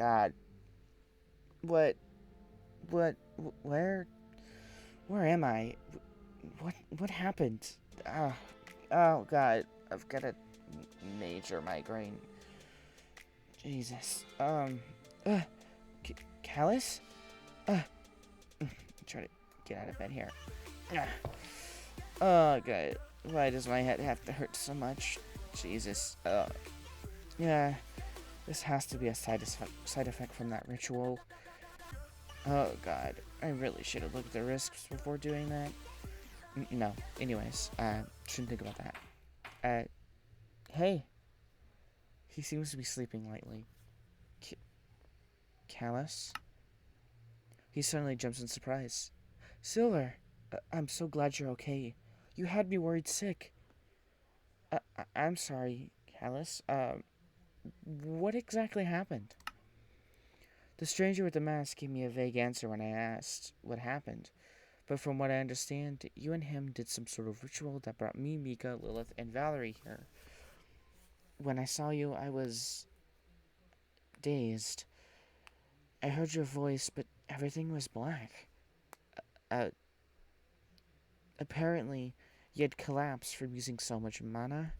God. What? What? Where? Where am I? What happened? Oh, oh God. I've got a major migraine. Jesus. Uh, Callus? Try to get out of bed here. Oh, God. Why does my head have to hurt so much? Jesus. Yeah. This has to be a side effect from that ritual. Oh, God. I really should have looked at the risks before doing that. No. Anyways, shouldn't think about that. Hey. He seems to be sleeping lightly. Callus? He suddenly jumps in surprise. Silver! I'm so glad you're okay. You had me worried sick. I'm sorry, Callus. What exactly happened? The stranger with the mask gave me a vague answer when I asked what happened. But from what I understand, you and him did some sort of ritual that brought me, Mika, Lilith, and Valerie here. When I saw you, I was dazed. I heard your voice, but everything was black. Uh, Apparently, you had collapsed from using so much mana.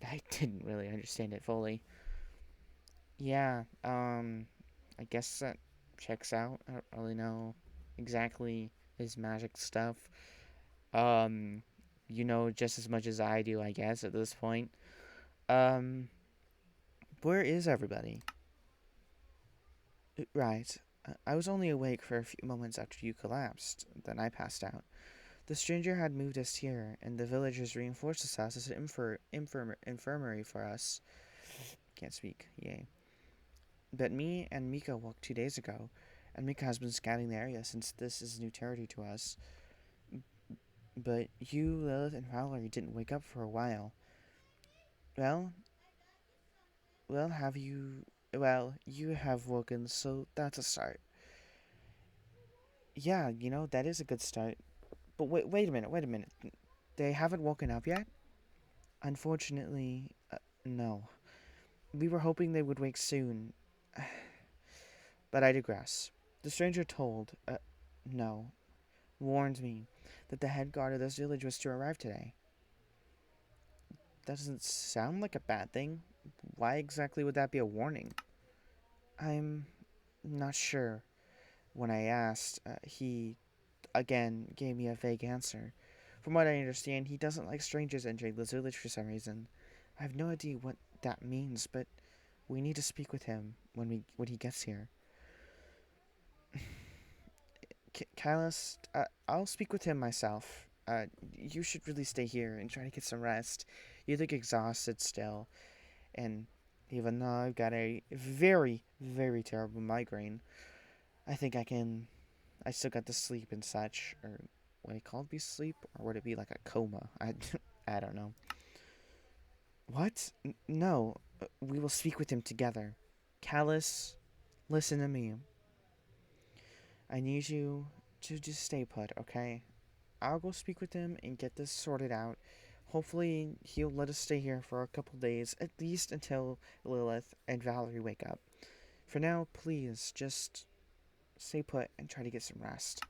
I didn't really understand it fully. Yeah, I guess that checks out. I don't really know exactly his magic stuff. Um, you know just as much as I do, I guess, at this point. Um, where is everybody? Right. I was only awake for a few moments after you collapsed. Then I passed out. The stranger had moved us here, and the villagers reinforced this house as an infirmary for us. Can't speak. Yay. But me and Mika woke 2 days ago, and Mika has been scouting the area since this is new territory to us. But you, Lilith, and Valerie didn't wake up for a while. Well, well, have you... Well, you have woken, so that's a start. Yeah, that is a good start. But wait a minute. They haven't woken up yet? Unfortunately, no. We were hoping they would wake soon. But I digress. The stranger no, warned me that the head guard of this village was to arrive today. That doesn't sound like a bad thing. Why exactly would that be a warning? I'm not sure. When I asked, he again gave me a vague answer. From what I understand, he doesn't like strangers entering this village for some reason. I have no idea what that means, but we need to speak with him when he gets here. Callus, I'll speak with him myself. You should really stay here and try to get some rest. You look exhausted still, and even though I've got a very, very terrible migraine, I think I can. I still got the sleep and such, or would it called be sleep, or would it be like a coma? I don't know. What? No, we will speak with him together. Callus, listen to me. I need you to just stay put, okay? I'll go speak with him and get this sorted out. Hopefully, he'll let us stay here for a couple days, at least until Lilith and Valerie wake up. For now, please, just stay put and try to get some rest.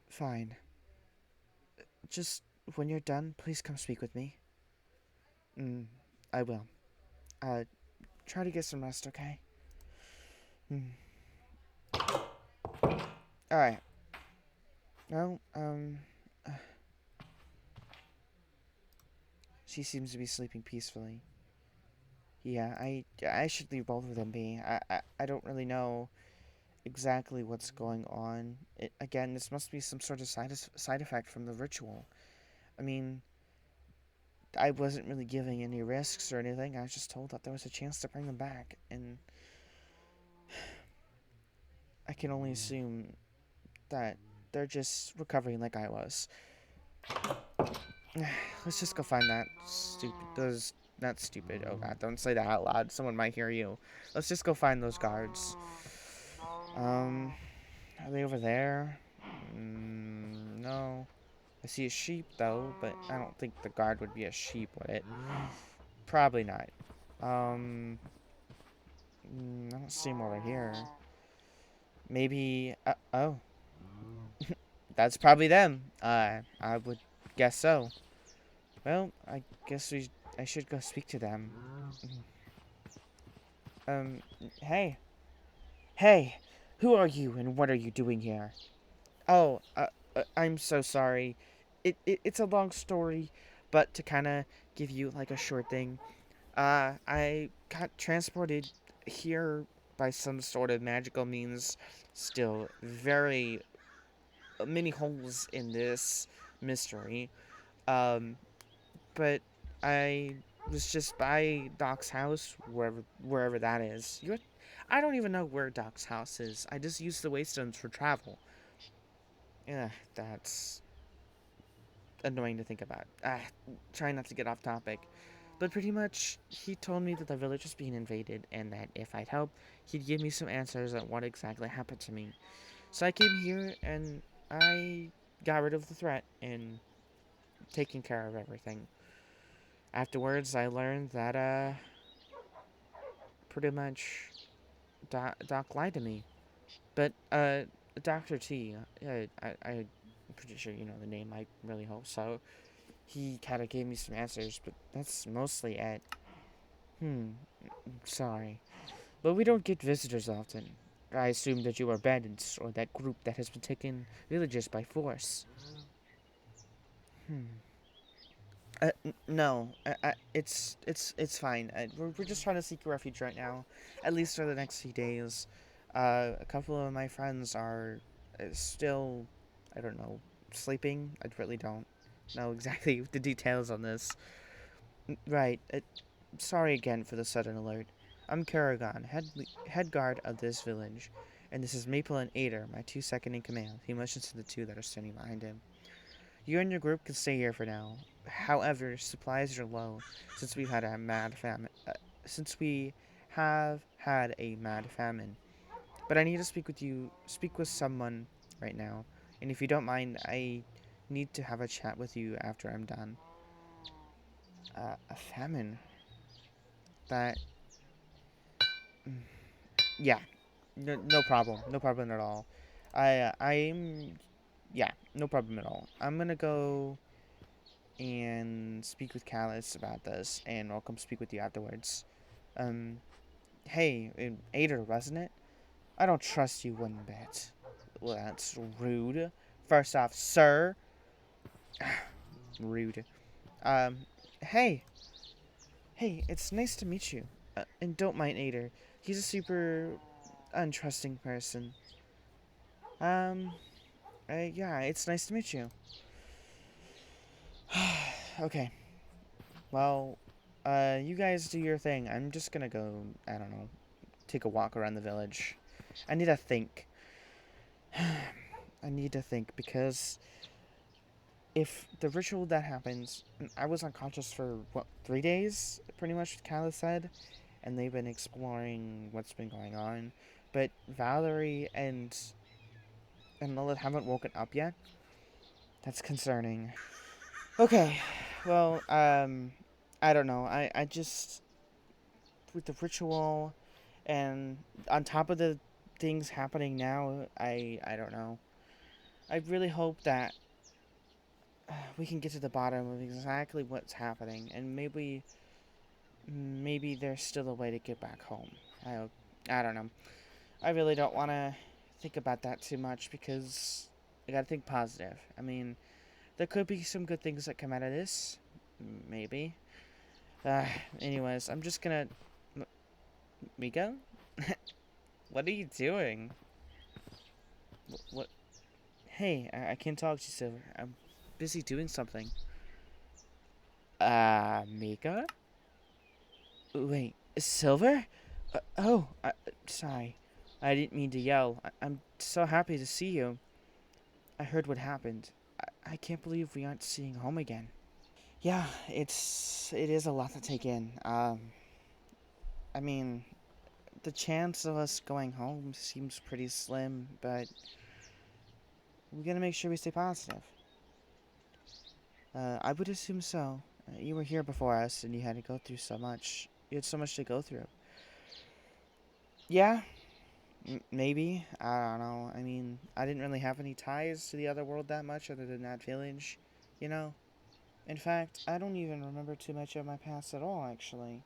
Fine. Just when you're done, please come speak with me. I will. Uh, Try to get some rest, okay? Alright. Well, she seems to be sleeping peacefully. Yeah, I should leave both of them be. I don't really know exactly what's going on. Again, this must be some sort of side effect from the ritual. I mean, I wasn't really giving any risks or anything. I was just told that there was a chance to bring them back, and I can only assume that they're just recovering like I was. Let's just go find that stupid. Those. Not stupid. Oh god, don't say that out loud. Someone might hear you. Let's just go find those guards. Are they over there? No. I see a sheep though, but I don't think the guard would be a sheep, would it? Probably not. Um, I don't see them over here. Maybe. Oh, that's probably them. I would guess so. Well, I guess I should go speak to them. Um, hey, hey, who are you and what are you doing here? Oh, I'm so sorry. It's a long story, but to kind of give you like a short thing, I got transported here by some sort of magical means. Still, very many holes in this mystery. Um, but I was just by Doc's house, wherever that is. I don't even know where Doc's house is. I just use the waystones for travel. Yeah, that's annoying to think about. Trying not to get off topic. But pretty much, he told me that the village was being invaded and that if I'd help, he'd give me some answers on what exactly happened to me. So I came here and I got rid of the threat and taking care of everything. Afterwards, I learned that, pretty much Doc lied to me. But, Dr. T, I'm pretty sure you know the name, I really hope so. He kind of gave me some answers, but that's mostly it. Sorry. But we don't get visitors often. I assume that you are bandits or that group that has been taking villages by force. Hmm. No, it's fine. We're just trying to seek refuge right now, at least for the next few days. A couple of my friends are still, I don't know, sleeping. I really don't know exactly the details on this. Right. Sorry again for the sudden alert. I'm Karagon, head guard of this village, and this is Maple and Ader, my two second in command. He motions to the two that are standing behind him. You and your group can stay here for now. However, supplies are low since we've had a mad famine. Since we have had a mad famine. But I need to speak with someone right now. And if you don't mind, I need to have a chat with you after I'm done. A famine? That. Yeah. No problem. No problem at all. I'm. Yeah, no problem at all. I'm gonna go and speak with Callus about this, and I'll come speak with you afterwards. Um, hey, Ader, wasn't it? I don't trust you one bit. Well, that's rude. First off, sir. Rude. Um, hey. Hey, it's nice to meet you. And don't mind Ader. He's a super untrusting person. Um, yeah, it's nice to meet you. Okay. Well, you guys do your thing. I'm just gonna go, I don't know, take a walk around the village. I need to think. I need to think because if the ritual that happens, I was unconscious for what 3 days, pretty much. Kayla said, and they've been exploring what's been going on, but Valerie and Lilith haven't woken up yet. That's concerning. Okay, well, I don't know. I just with the ritual, and on top of the things happening now, I don't know. I really hope that we can get to the bottom of exactly what's happening, and maybe there's still a way to get back home. I don't know. I really don't want to think about that too much because I gotta think positive. I mean, there could be some good things that come out of this, maybe. Uh, anyways, I'm just gonna. Miko, what are you doing? What? Hey, I can't talk to you, Silver. I'm busy doing something. Mika? Wait, Silver? Sorry. I didn't mean to yell. I'm so happy to see you. I heard what happened. I can't believe we aren't seeing home again. Yeah, it is a lot to take in. I mean, the chance of us going home seems pretty slim, but we gotta make sure we stay positive. I would assume so. You were here before us, and you had to go through so much. You had so much to go through. Yeah, maybe. I don't know. I mean, I didn't really have any ties to the other world that much other than that village, you know? In fact, I don't even remember too much of my past at all, actually.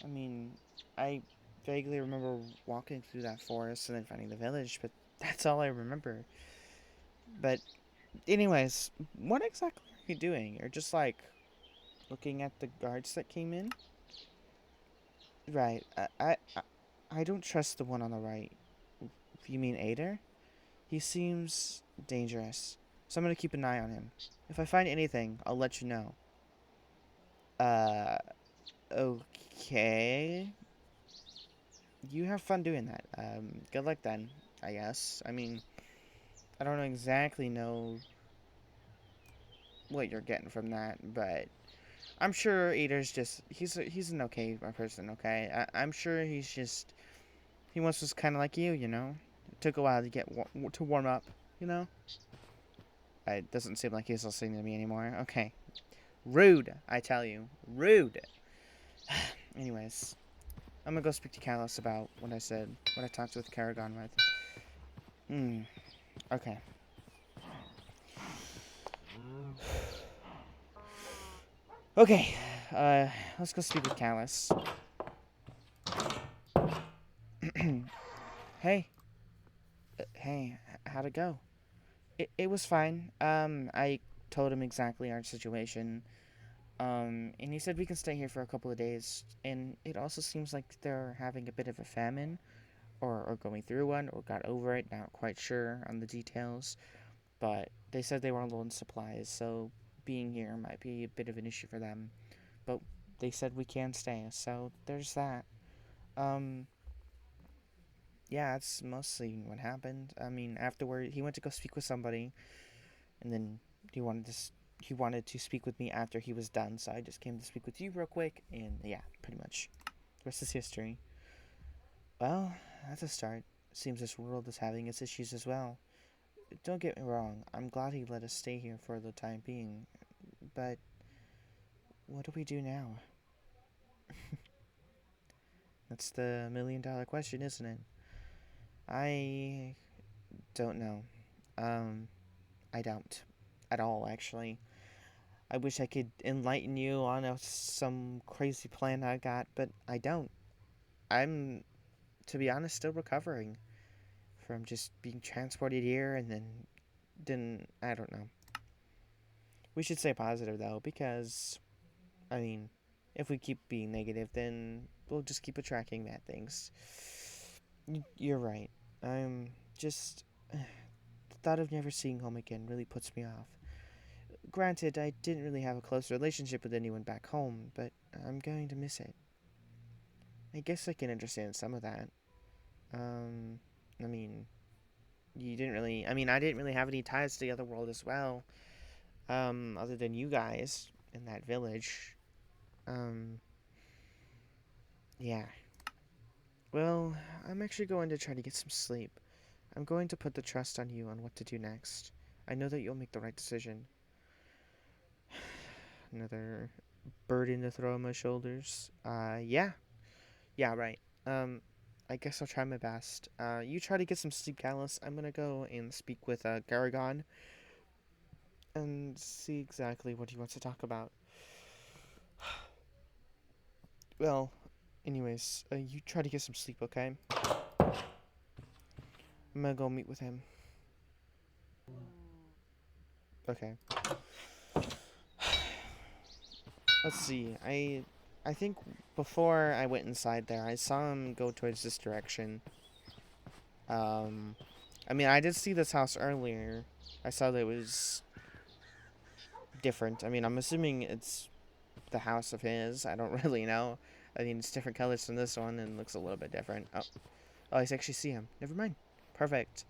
I mean, I vaguely remember walking through that forest and then finding the village, but that's all I remember. But, anyways, what exactly are you doing? You're just like looking at the guards that came in? Right. I don't trust the one on the right. You mean Ader? He seems dangerous, so I'm gonna keep an eye on him. If I find anything, I'll let you know. Uh, okay. You have fun doing that. Good luck then, I guess. I mean, I don't exactly know what you're getting from that, but I'm sure Ader's just he's an okay person. Okay, I'm sure he wants to kind of like you. You know, it took a while to to warm up. You know, it doesn't seem like he's listening to me anymore. Okay, rude, I tell you, rude. Anyways, I'm gonna go speak to Callus about what I talked with Karagon with. Hmm. Okay. Okay. Let's go speak with Callus. Hey. Hey. How'd it go? It was fine. I told him exactly our situation. And he said we can stay here for a couple of days. And it also seems like they're having a bit of a famine, or going through one, or got over it. Not quite sure on the details. But they said they were low on supplies, so being here might be a bit of an issue for them. But they said we can stay, so there's that. Um, yeah, that's mostly what happened. I mean, afterward, he went to go speak with somebody, and then he wanted to he wanted to speak with me after he was done. So I just came to speak with you real quick, and yeah, pretty much. The rest is history. Well, that's a start. Seems this world is having its issues as well. Don't get me wrong. I'm glad he let us stay here for the time being, but what do we do now? That's the $1 million question, isn't it? I don't know. Um, I don't. At all, actually. I wish I could enlighten you on some crazy plan I got, but I don't. I'm, to be honest, still recovering from just being transported here and then, I don't know. We should stay positive, though, because, I mean, if we keep being negative, then we'll just keep attracting bad things. You're right. I'm just. The thought of never seeing home again really puts me off. Granted, I didn't really have a close relationship with anyone back home, but I'm going to miss it. I guess I can understand some of that. Um, I mean, you didn't really. I mean, I didn't really have any ties to the other world as well, other than you guys in that village. Um, yeah. Well, I'm actually going to try to get some sleep. I'm going to put the trust on you on what to do next. I know that you'll make the right decision. Another burden to throw on my shoulders. Yeah. Yeah, right. Um, I guess I'll try my best. You try to get some sleep, Callus. I'm gonna go and speak with, Garagon and see exactly what he wants to talk about. Well, anyways, you try to get some sleep, okay? I'm gonna go meet with him. Okay. Let's see. I think before I went inside there, I saw him go towards this direction. Um, I mean, I did see this house earlier. I saw that it was different. I mean, I'm assuming it's the house of his. I don't really know. I mean, it's different colors from this one and looks a little bit different. Oh, I actually see him. Never mind. Perfect.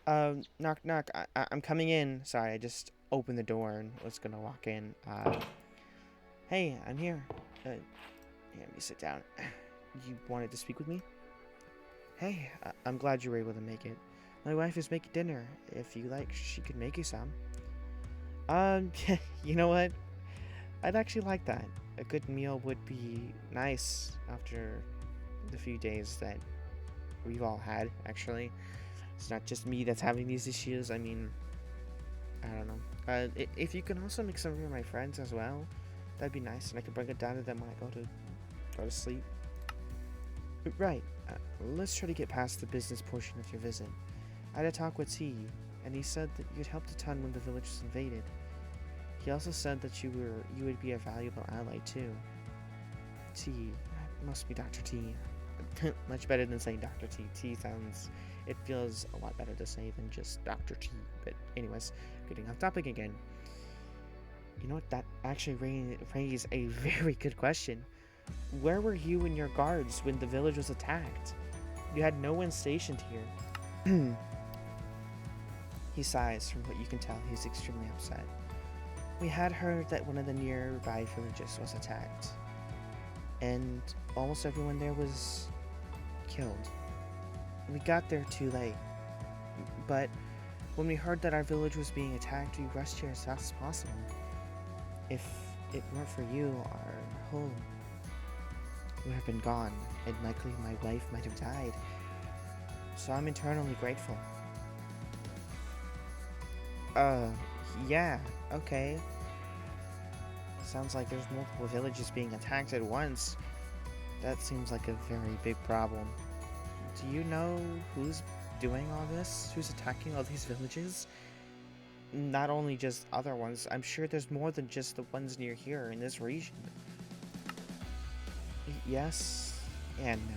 Knock, knock. I'm coming in. Sorry, I just opened the door and was gonna walk in. Hey, I'm here. Here, let me sit down. You wanted to speak with me? Hey, I'm glad you were able to make it. My wife is making dinner. If you like, she could make you some. You know what? I'd actually like that. A good meal would be nice after the few days that we've all had, actually. It's not just me that's having these issues. I mean, I don't know. If you can also make some of my friends as well, that'd be nice, and I can bring it down to them when I go to sleep. Right. Let's try to get past the business portion of your visit. I had a talk with T, and he said that you'd helped a ton when the village was invaded. He also said that you would be a valuable ally too. T, must be Dr. T. Much better than saying Dr. T. T sounds, it feels a lot better to say than just Dr. T. But anyways, getting off topic again. You know what? That actually raised a very good question. Where were you and your guards when the village was attacked? You had no one stationed here. He sighs. From what you can tell, he's extremely upset. We had heard that one of the nearby villages was attacked, and almost everyone there was killed. We got there too late, but when we heard that our village was being attacked, we rushed here as fast as possible. If it weren't for you, our home would have been gone, and likely my wife might have died. So I'm eternally grateful. Yeah, okay. Sounds like there's multiple villages being attacked at once. That seems like a very big problem. Do you know who's doing all this? Who's attacking all these villages? Not only just other ones, I'm sure there's more than just the ones near here in this region. Yes and no.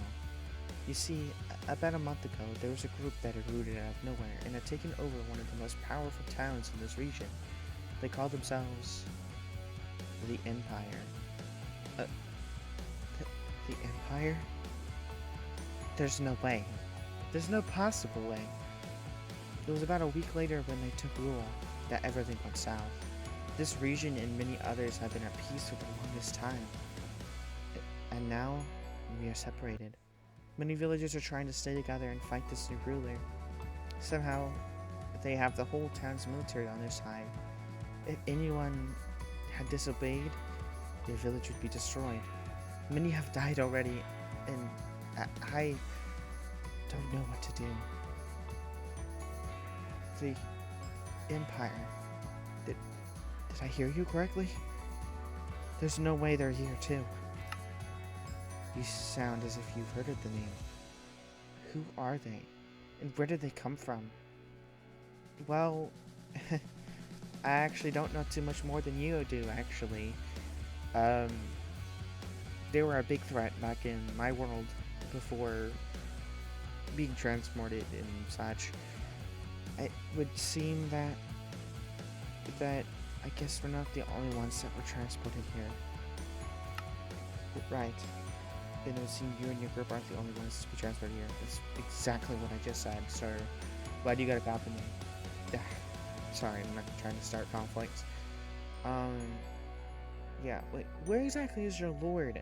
You see, about a month ago, there was a group that had rooted out of nowhere and had taken over one of the most powerful towns in this region. They called themselves the Empire. The Empire? There's no way. There's no possible way. It was about a week later when they took rule that everything went south. This region and many others have been at peace for the longest time. And now, we are separated. Many villagers are trying to stay together and fight this new ruler. Somehow, they have the whole town's military on their side. If anyone had disobeyed, their village would be destroyed. Many have died already, and I don't know what to do. The Empire. Did I hear you correctly? There's no way they're here too. You sound as if you've heard of the name. Who are they? And where did they come from? Well, I actually don't know too much more than you do, actually. They were a big threat back in my world before being transported and such. It would seem that I guess we're not the only ones that were transported here. Right. And it would seem you and your group aren't the only ones to be transported here. That's exactly what I just said, sir. Why do you gotta copy me? Sorry, I'm not trying to start conflicts. Yeah, wait, where exactly is your lord?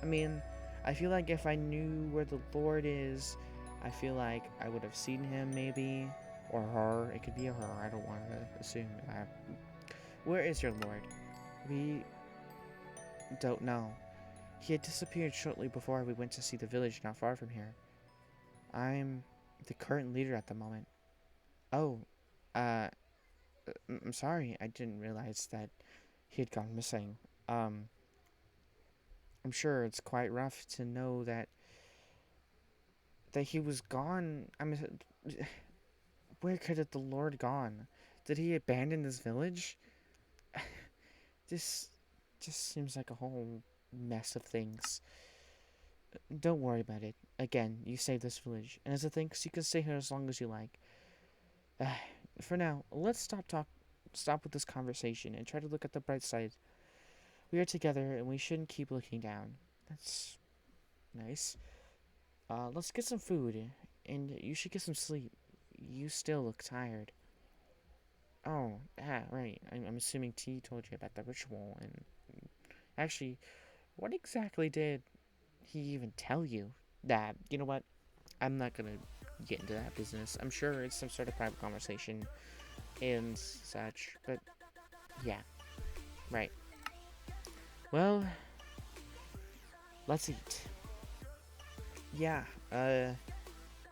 I mean, I feel like if I knew where the lord is, I feel like I would have seen him maybe. Or her. It could be a her. I don't want to assume. Where is your lord? We don't know. He had disappeared shortly before we went to see the village not far from here. I'm the current leader at the moment. Oh, I'm sorry. I didn't realize that he had gone missing. I'm sure it's quite rough to know that he was gone. Where could have the Lord gone? Did he abandon this village? This just seems like a whole mess of things. Don't worry about it. Again, you saved this village, and as a thanks, you can stay here as long as you like. For now, let's stop with this conversation and try to look at the bright side. We are together, and we shouldn't keep looking down. That's nice. Let's get some food, and you should get some sleep. You still look tired. Oh, right. I'm assuming T told you about the ritual, and actually, what exactly did he even tell you? You know what? I'm not gonna get into that business. I'm sure it's some sort of private conversation and such, but yeah, right. Well, let's eat. Yeah,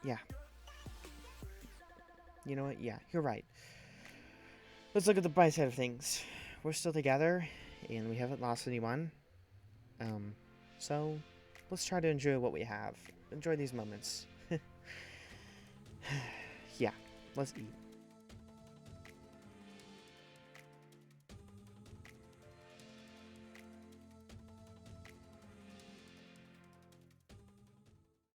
yeah. You know what? Yeah, you're right. Let's look at the bright side of things. We're still together, and we haven't lost anyone. Um, so let's try to enjoy what we have. Enjoy these moments. Yeah, let's eat.